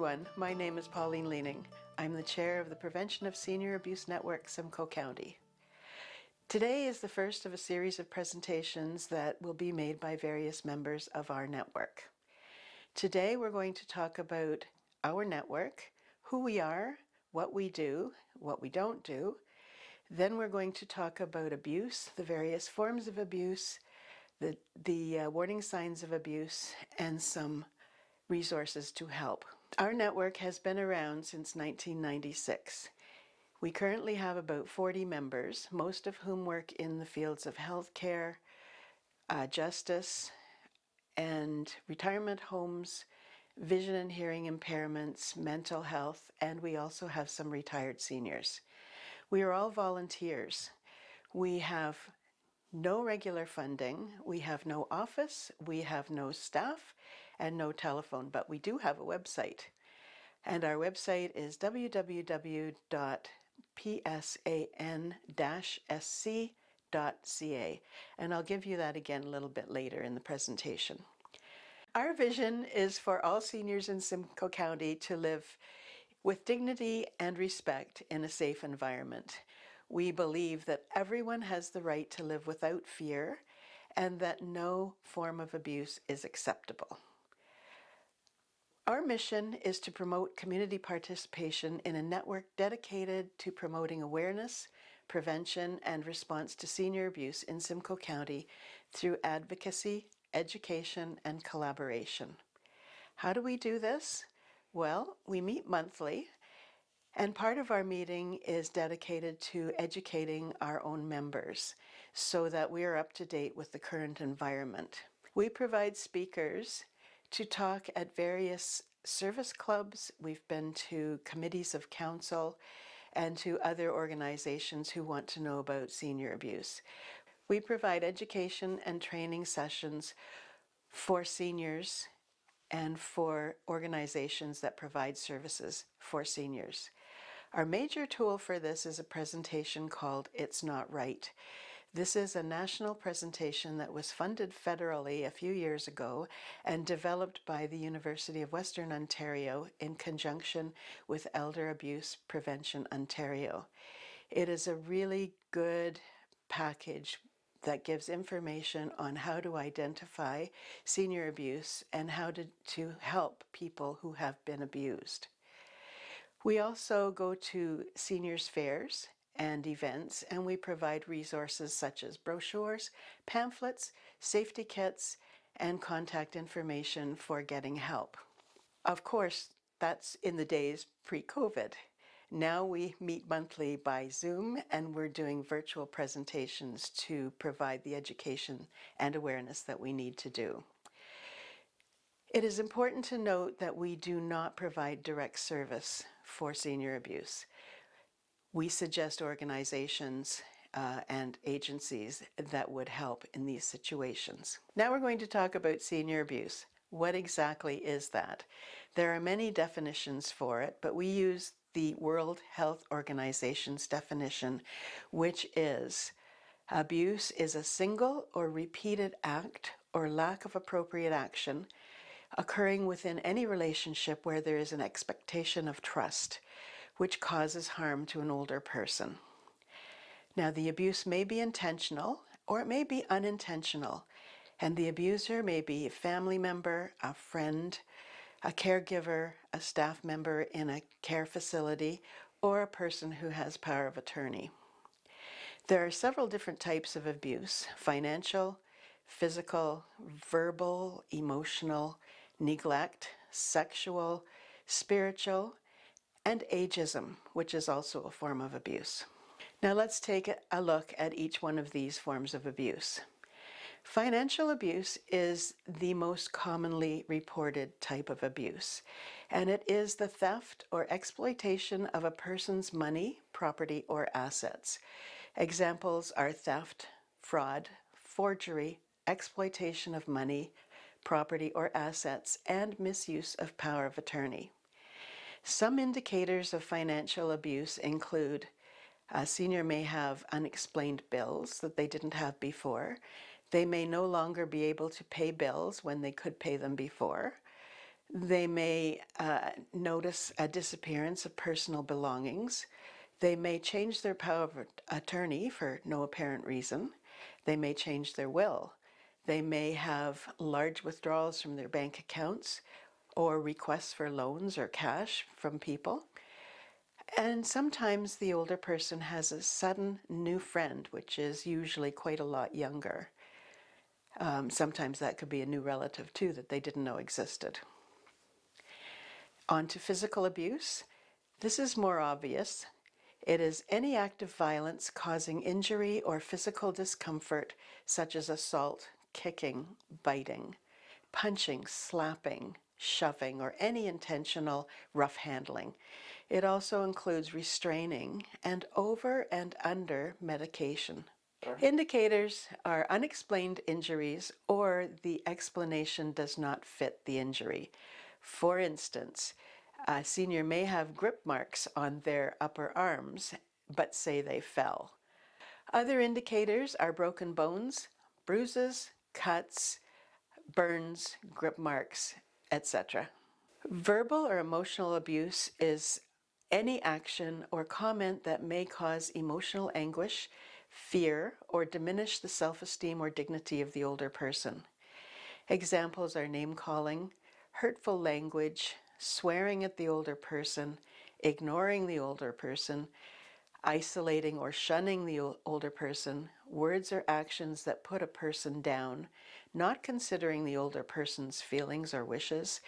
everyone. My name is Pauline Leaning. I'm the chair of the Prevention of Senior Abuse Network, Simcoe County. Today is the first of a series of presentations that will be made by various members of our network. Today we're going to talk about our network, who we are, what we do, what we don't do. Then we're going to talk about abuse, the various forms of abuse, the warning signs of abuse, and some resources to help. Our network has been around since 1996. We currently have about 40 members, most of whom work in the fields of healthcare, justice, and retirement homes, vision and hearing impairments, mental health, and we also have some retired seniors. We are all volunteers. We have no regular funding, we have no office, we have no staff, and no telephone, but we do have a website. And our website is www.PSAN-SC.ca, and I'll give you that again a little bit later in the presentation. Our vision is for all seniors in Simcoe County to live with dignity and respect in a safe environment. We believe that everyone has the right to live without fear and that no form of abuse is acceptable. Our mission is to promote community participation in a network dedicated to promoting awareness, prevention, and response to senior abuse in Simcoe County through advocacy, education, and collaboration. How do we do this? Well, we meet monthly, and part of our meeting is dedicated to educating our own members so that we are up to date with the current environment. We provide speakers to talk at various service clubs. We've been to committees of council and to other organizations who want to know about senior abuse. We provide education and training sessions for seniors and for organizations that provide services for seniors. Our major tool for this is a presentation called It's Not Right. This is a national presentation that was funded federally a few years ago and developed by the University of Western Ontario in conjunction with Elder Abuse Prevention Ontario. It is a really good package that gives information on how to identify senior abuse and how to help people who have been abused. We also go to seniors' fairs and events, and we provide resources such as brochures, pamphlets, safety kits, and contact information for getting help. Of course, that's in the days pre-COVID. Now we meet monthly by Zoom, and we're doing virtual presentations to provide the education and awareness that we need to do. It is important to note that we do not provide direct service for senior abuse. We suggest organizations and agencies that would help in these situations. Now we're going to talk about senior abuse. What exactly is that? There are many definitions for it, but we use the World Health Organization's definition, which is abuse is a single or repeated act or lack of appropriate action occurring within any relationship where there is an expectation of trust, which causes harm to an older person. Now, the abuse may be intentional or it may be unintentional, and the abuser may be a family member, a friend, a caregiver, a staff member in a care facility, or a person who has power of attorney. There are several different types of abuse: financial, physical, verbal, emotional, neglect, sexual, spiritual, and ageism, which is also a form of abuse. Now let's take a look at each one of these forms of abuse. Financial abuse is the most commonly reported type of abuse, and it is the theft or exploitation of a person's money, property, or assets. Examples are theft, fraud, forgery, exploitation of money, property, or assets, and misuse of power of attorney. Some indicators of financial abuse include a senior may have unexplained bills that they didn't have before. They may no longer be able to pay bills when they could pay them before. They may notice a disappearance of personal belongings. They may change their power of attorney for no apparent reason. They may change their will. They may have large withdrawals from their bank accounts or requests for loans or cash from people. And sometimes the older person has a sudden new friend, which is usually quite a lot younger. Sometimes that could be a new relative too that they didn't know existed. On to physical abuse. This is more obvious. It is any act of violence causing injury or physical discomfort, such as assault, kicking, biting, punching, slapping, shoving, or any intentional rough handling. It also includes restraining and over and under medication. Indicators are unexplained injuries or the explanation does not fit the injury. For instance, a senior may have grip marks on their upper arms, but say they fell. Other indicators are broken bones, bruises, cuts, burns, grip marks, etc. Verbal or emotional abuse is any action or comment that may cause emotional anguish, fear, or diminish the self-esteem or dignity of the older person. Examples are name-calling, hurtful language, swearing at the older person, ignoring the older person, isolating or shunning the older person, words or actions that put a person down, not considering the older person's feelings or wishes,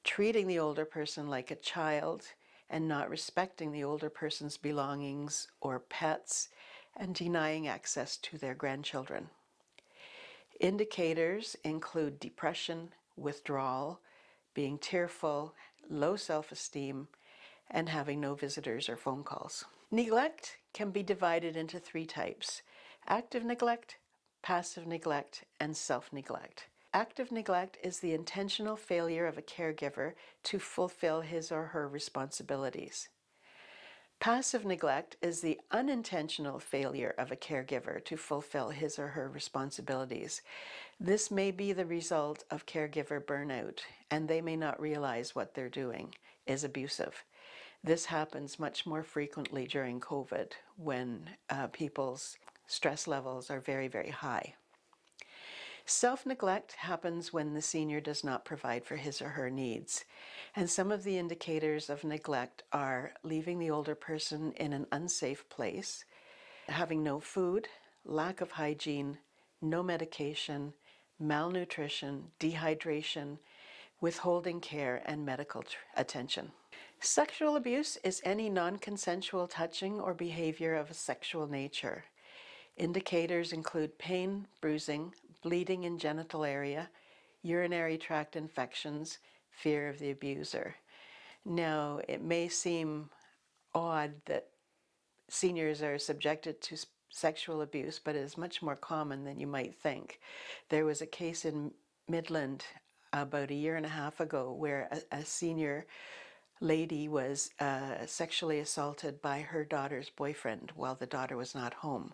treating the older person like a child, and not respecting the older person's belongings or pets, and denying access to their grandchildren. Indicators include depression, withdrawal, being tearful, low self-esteem, and having no visitors or phone calls. Neglect can be divided into 3 types: active neglect, passive neglect, and self-neglect. Active neglect is the intentional failure of a caregiver to fulfill his or her responsibilities. Passive neglect is the unintentional failure of a caregiver to fulfill his or her responsibilities. This may be the result of caregiver burnout, and they may not realize what they're doing is abusive. This happens much more frequently during COVID when people's stress levels are very, very high. Self-neglect happens when the senior does not provide for his or her needs. And some of the indicators of neglect are leaving the older person in an unsafe place, having no food, lack of hygiene, no medication, malnutrition, dehydration, withholding care, and medical attention. Sexual abuse is any non-consensual touching or behavior of a sexual nature. Indicators include pain, bruising, bleeding in genital area, urinary tract infections, fear of the abuser. Now, it may seem odd that seniors are subjected to sexual abuse, but it is much more common than you might think. There was a case in Midland about a year and a half ago where a senior lady was sexually assaulted by her daughter's boyfriend while the daughter was not home.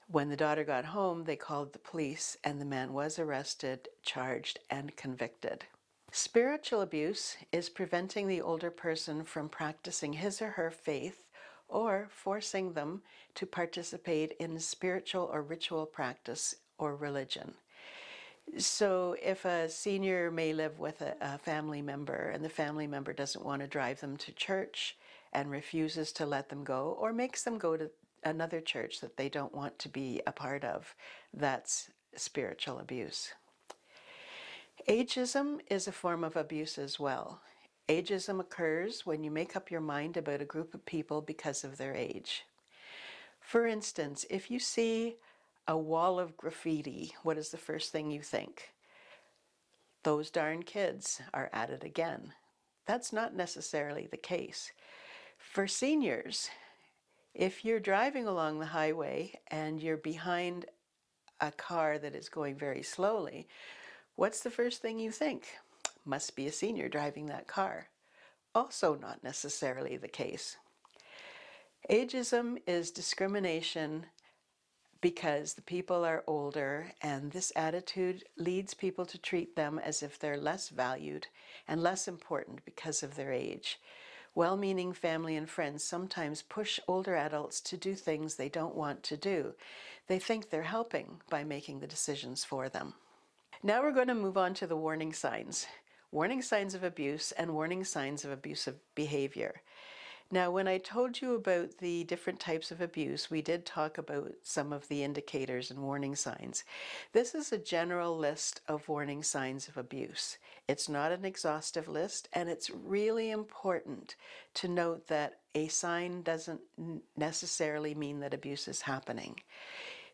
When the daughter got home, they called the police, and the man was arrested, charged, and convicted. Spiritual abuse is preventing the older person from practicing his or her faith or forcing them to participate in spiritual or ritual practice or religion. So if a senior may live with a family member and the family member doesn't want to drive them to church and refuses to let them go or makes them go to another church that they don't want to be a part of, that's spiritual abuse. Ageism is a form of abuse as well. Ageism occurs when you make up your mind about a group of people because of their age. For instance, if you see a wall of graffiti, what is the first thing you think? Those darn kids are at it again. That's not necessarily the case. For seniors, if you're driving along the highway and you're behind a car that is going very slowly, what's the first thing you think? Must be a senior driving that car. Also not necessarily the case. Ageism is discrimination because the people are older, and this attitude leads people to treat them as if they're less valued and less important because of their age. Well-meaning family and friends sometimes push older adults to do things they don't want to do. They think they're helping by making the decisions for them. Now we're going to move on to the warning signs. Warning signs of abuse and warning signs of abusive behavior. Now, when I told you about the different types of abuse, we did talk about some of the indicators and warning signs. This is a general list of warning signs of abuse. It's not an exhaustive list, and it's really important to note that a sign doesn't necessarily mean that abuse is happening.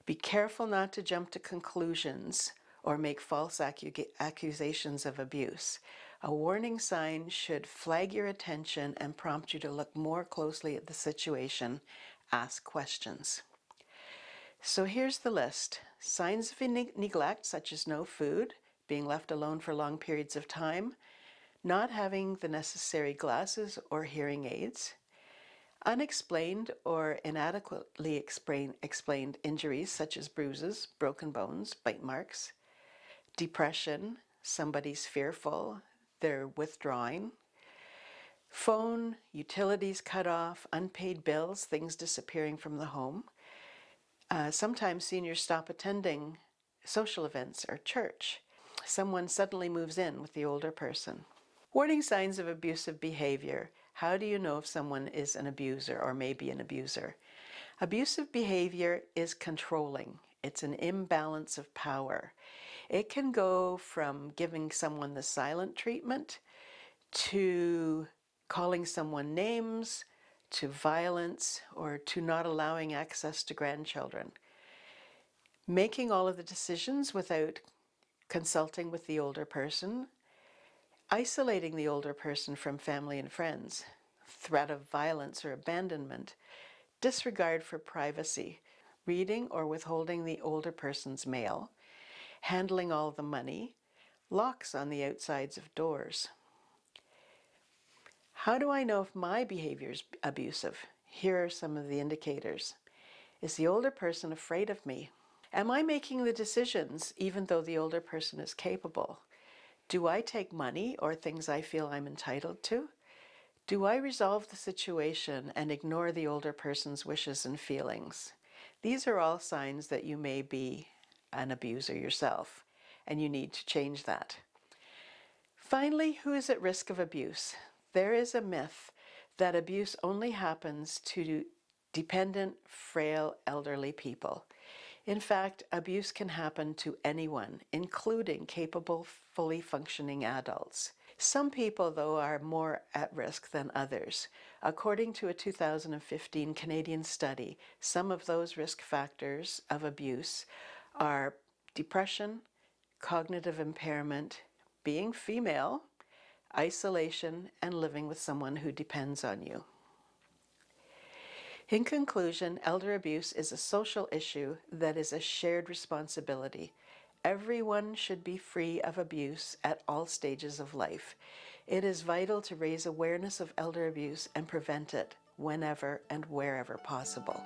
Be careful not to jump to conclusions or make false accusations of abuse. A warning sign should flag your attention and prompt you to look more closely at the situation, ask questions. So here's the list. Signs of neglect, such as no food, being left alone for long periods of time, not having the necessary glasses or hearing aids, unexplained or inadequately explained injuries such as bruises, broken bones, bite marks, depression, somebody's fearful, they're withdrawing, phone, utilities cut off, unpaid bills, things disappearing from the home. Sometimes seniors stop attending social events or church. Someone suddenly moves in with the older person. Warning signs of abusive behavior. How do you know if someone is an abuser or may be an abuser? Abusive behavior is controlling. It's an imbalance of power. It can go from giving someone the silent treatment to calling someone names, to violence, or to not allowing access to grandchildren. Making all of the decisions without consulting with the older person, isolating the older person from family and friends, threat of violence or abandonment, disregard for privacy, reading or withholding the older person's mail, handling all the money, locks on the outsides of doors. How do I know if my behavior is abusive? Here are some of the indicators. Is the older person afraid of me? Am I making the decisions even though the older person is capable? Do I take money or things I feel I'm entitled to? Do I resolve the situation and ignore the older person's wishes and feelings? These are all signs that you may be an abuser yourself, and you need to change that. Finally, who is at risk of abuse? There is a myth that abuse only happens to dependent, frail, elderly people. In fact, abuse can happen to anyone, including capable, fully functioning adults. Some people, though, are more at risk than others. According to a 2015 Canadian study, some of those risk factors of abuse are depression, cognitive impairment, being female, isolation, and living with someone who depends on you. In conclusion, elder abuse is a social issue that is a shared responsibility. Everyone should be free of abuse at all stages of life. It is vital to raise awareness of elder abuse and prevent it whenever and wherever possible.